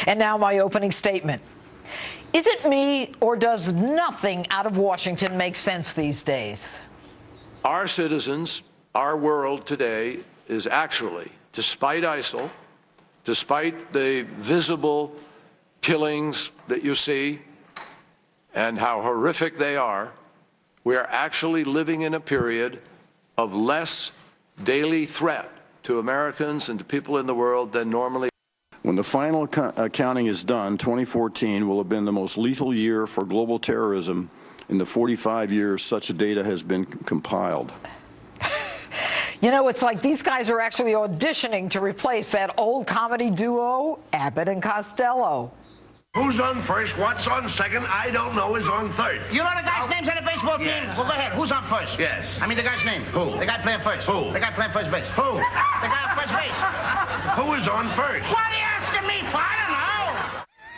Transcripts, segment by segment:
And now my opening statement. Is it me, or does nothing out of Washington make sense these days? Our citizens, our world today is actually, despite ISIL, despite the visible killings that you see and how horrific they are, we are actually living in a period of less daily threat to Americans and to people in the world than normally. When the final counting is done, 2014 will have been the most lethal year for global terrorism in the 45 years such data has been compiled. You know, it's like these guys are actually auditioning to replace that old comedy duo, Abbott and Costello. Who's on first, what's on second, I don't know, is on third. You know the guy's names on the baseball team? Yes. Well, go ahead. Who's on first? Yes. I mean the guy's name. Who? The guy playing first. Who? The guy playing first base. Who? The guy on first base. Who is on first? What are you asking me for? I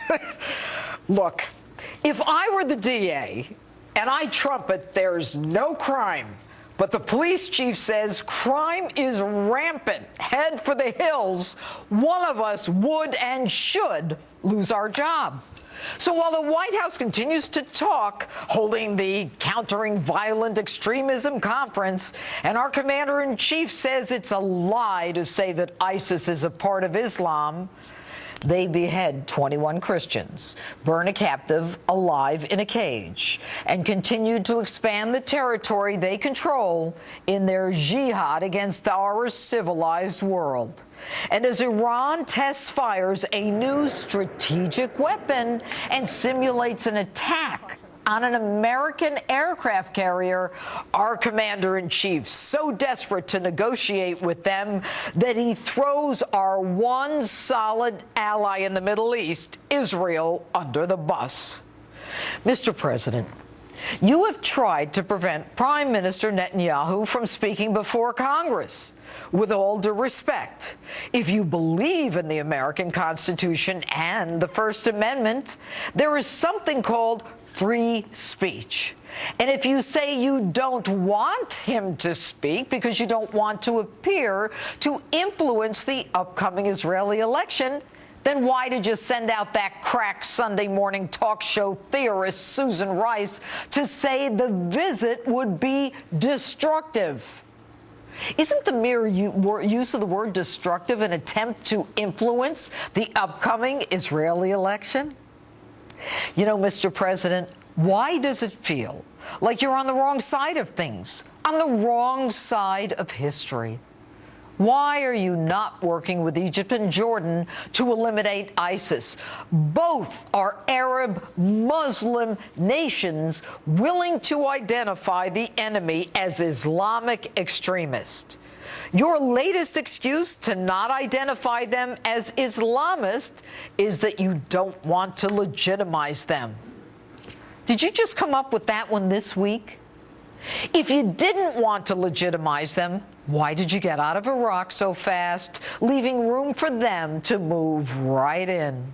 don't know. Look, if I were the DA and I trumpet there's no crime, but the police chief says crime is rampant, head for the hills, one of us would and should lose our job. So while the White House continues to talk, holding the Countering Violent Extremism conference, and our commander-in-chief says it's a lie to say that ISIS is a part of Islam, they behead 21 Christians, burn a captive alive in a cage, and continue to expand the territory they control in their jihad against our civilized world. And as Iran tests fires a new strategic weapon and simulates an attack on an American aircraft carrier, our commander-in-chief so desperate to negotiate with them that he throws our one solid ally in the Middle East, Israel, under the bus. Mr. President, you have tried to prevent Prime Minister Netanyahu from speaking before Congress. With all due respect, if you believe in the American Constitution and the First Amendment, there is something called free speech. And if you say you don't want him to speak because you don't want to appear to influence the upcoming Israeli election, then why did you send out that crack Sunday morning talk show theorist Susan Rice to say the visit would be destructive? Isn't the mere use of the word destructive an attempt to influence the upcoming Israeli election? You know, Mr. President, why does it feel like you're on the wrong side of things, on the wrong side of history? Why are you not working with Egypt and Jordan to eliminate ISIS? Both are Arab Muslim nations willing to identify the enemy as Islamic extremist. Your latest excuse to not identify them as Islamist is that you don't want to legitimize them. Did you just come up with that one this week? If you didn't want to legitimize them, why did you get out of Iraq so fast, leaving room for them to move right in?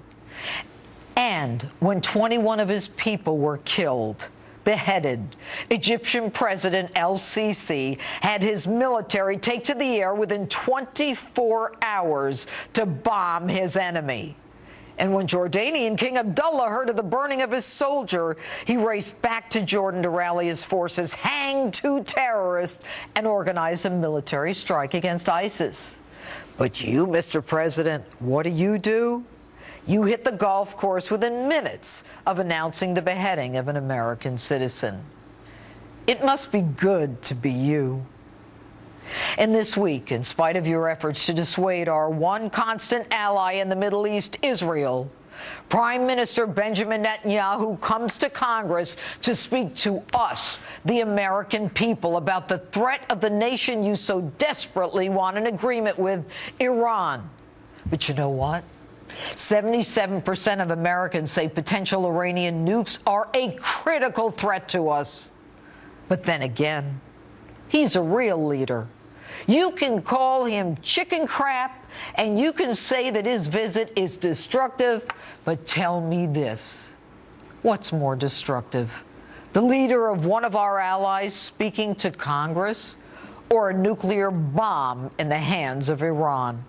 And when 21 of his people were killed, beheaded, Egyptian President el-Sisi had his military take to the air within 24 hours to bomb his enemy. And when Jordanian King Abdullah heard of the burning of his soldier, he raced back to Jordan to rally his forces, hang 2 terrorists, and organize a military strike against ISIS. But you, Mr. President, what do? You hit the golf course within minutes of announcing the beheading of an American citizen. It must be good to be you. And this week, in spite of your efforts to dissuade our one constant ally in the Middle East, Israel, Prime Minister Benjamin Netanyahu comes to Congress to speak to us, the American people, about the threat of the nation you so desperately want an agreement with, Iran. But you know what? 77% of Americans say potential Iranian nukes are a critical threat to us. But then again, he's a real leader. You can call him chicken crap, and you can say that his visit is destructive, but tell me this. What's more destructive? The leader of one of our allies speaking to Congress, or a nuclear bomb in the hands of Iran?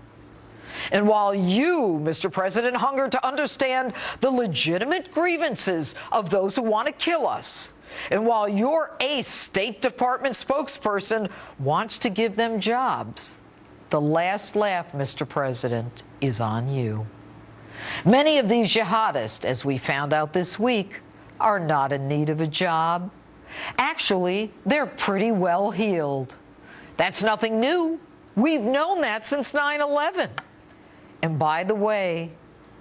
And while you, Mr. President, hunger to understand the legitimate grievances of those who want to kill us, and while your ace State Department spokesperson wants to give them jobs, the last laugh, Mr. President, is on you. Many of these jihadists, as we found out this week, are not in need of a job. Actually, they're pretty well heeled. That's nothing new. We've known that since 9/11. And by the way,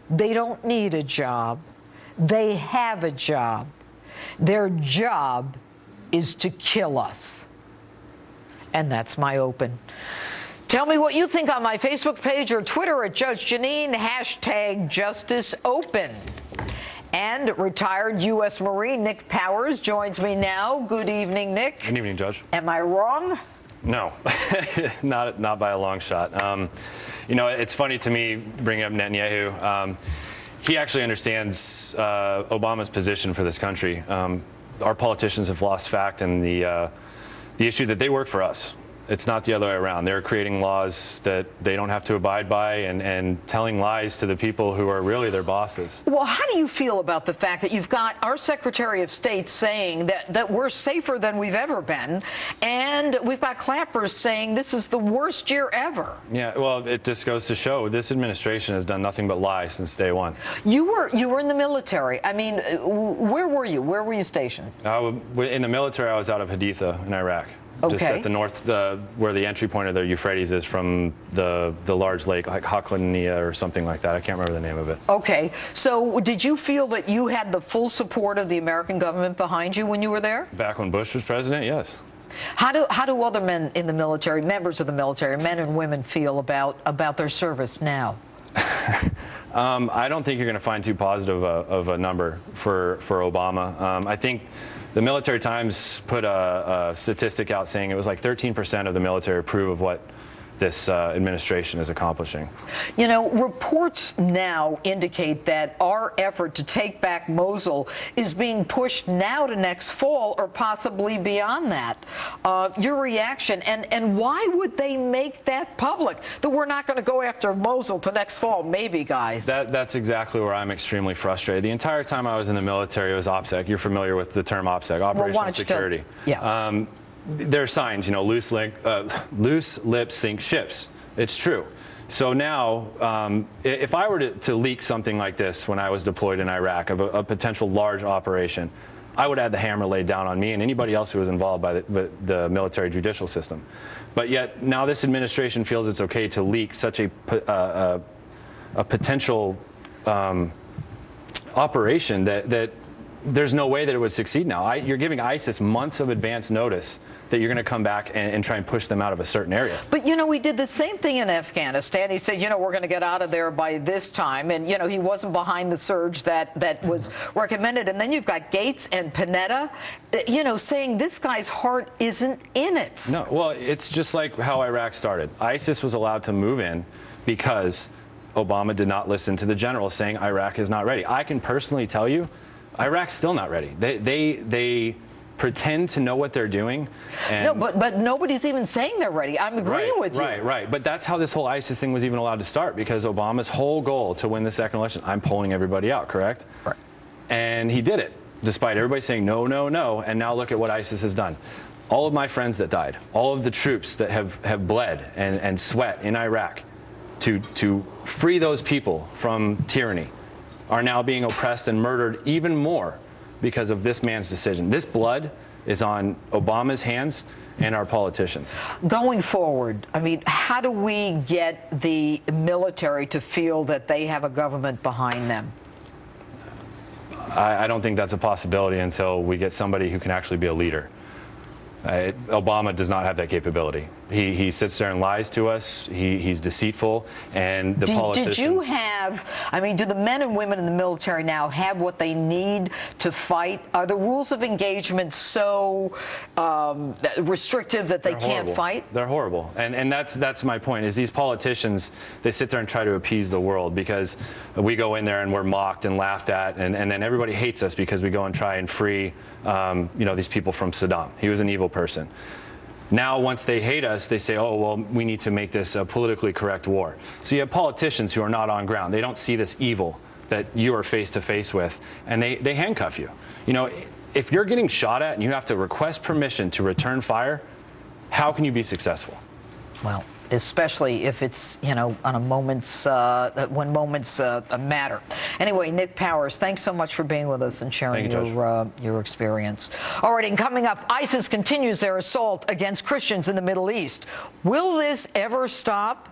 they don't need a job. They have a job. Their job is to kill us. And that's my open. Tell me what you think on my Facebook page or Twitter at Judge Jeanine, #JusticeOpen. And retired U.S. Marine Nick Powers joins me now. Good evening, Nick. Good evening, Judge. Am I wrong? No, not by a long shot. You know, it's funny to me bringing up Netanyahu. He actually understands Obama's position for this country. Our politicians have lost fact in the issue that they work for us. It's not the other way around. They're creating laws that they don't have to abide by and telling lies to the people who are really their bosses. Well, how do you feel about the fact that you've got our Secretary of State saying that we're safer than we've ever been, and we've got clappers saying this is the worst year ever? Yeah, well, it just goes to show this administration has done nothing but lie since day one. You were in the military. I mean, where were you? Where were you stationed? In the military, I was out of Haditha in Iraq. Okay. Just at the north, where the entry point of the Euphrates is from the large lake, like Haklania or something like that. I can't remember the name of it. Okay. So did you feel that you had the full support of the American government behind you when you were there? Back when Bush was president, yes. How do other men in the military, members of the military, men and women, feel about their service now? I don't think you're going to find too positive of a number for Obama. I think the Military Times put a statistic out saying it was like 13% of the military approve of what this administration is accomplishing. You know, reports now indicate that our effort to take back Mosul is being pushed now to next fall or possibly beyond that. Your reaction, and why would they make that public? That we're not going to go after Mosul to next fall, maybe, guys. That's exactly where I'm extremely frustrated. The entire time I was in the military, it was OPSEC. You're familiar with the term OPSEC, Operational Security. Yeah. There are signs, you know, loose lips sink ships. It's true. So now, if I were to leak something like this when I was deployed in Iraq of a potential large operation, I would have the hammer laid down on me and anybody else who was involved by the military judicial system. But yet now this administration feels it's okay to leak such a potential operation that there's no way that it would succeed now. You're giving ISIS months of advance notice that you're going to come back and try and push them out of a certain area. But, you know, we did the same thing in Afghanistan. He said, you know, we're going to get out of there by this time. And, you know, he wasn't behind the surge that was recommended. And then you've got Gates and Panetta, you know, saying this guy's heart isn't in it. No, well, it's just like how Iraq started. ISIS was allowed to move in because Obama did not listen to the general saying Iraq is not ready. I can personally tell you, Iraq's still not ready. They pretend to know what they're doing. And no, but nobody's even saying they're ready. I'm agreeing with you. Right. But that's how this whole ISIS thing was even allowed to start, because Obama's whole goal to win the second election, I'm pulling everybody out, correct? Right. And he did it, despite everybody saying no, no, no. And now look at what ISIS has done. All of my friends that died, all of the troops that have bled and sweat in Iraq to free those people from tyranny are now being oppressed and murdered even more because of this man's decision. This blood is on Obama's hands and our politicians. Going forward, I mean, how do we get the military to feel that they have a government behind them? I don't think that's a possibility until we get somebody who can actually be a leader. Obama does not have that capability. He sits there and lies to us. He's deceitful, and the politicians. Did you have? I mean, do the men and women in the military now have what they need to fight? Are the rules of engagement so restrictive that they can't fight? They're horrible, and that's my point. Is these politicians, they sit there and try to appease the world because we go in there and we're mocked and laughed at, and then everybody hates us because we go and try and free these people from Saddam. He was an evil person. Now, once they hate us, they say, oh, well, we need to make this a politically correct war. So you have politicians who are not on ground. They don't see this evil that you are face to face with, and they handcuff you. You know, if you're getting shot at and you have to request permission to return fire, how can you be successful? Well, especially if it's, you know, on a moment's, when moments matter. Anyway, Nick Powers, thanks so much for being with us and sharing your experience. All right, and coming up, ISIS continues their assault against Christians in the Middle East. Will this ever stop?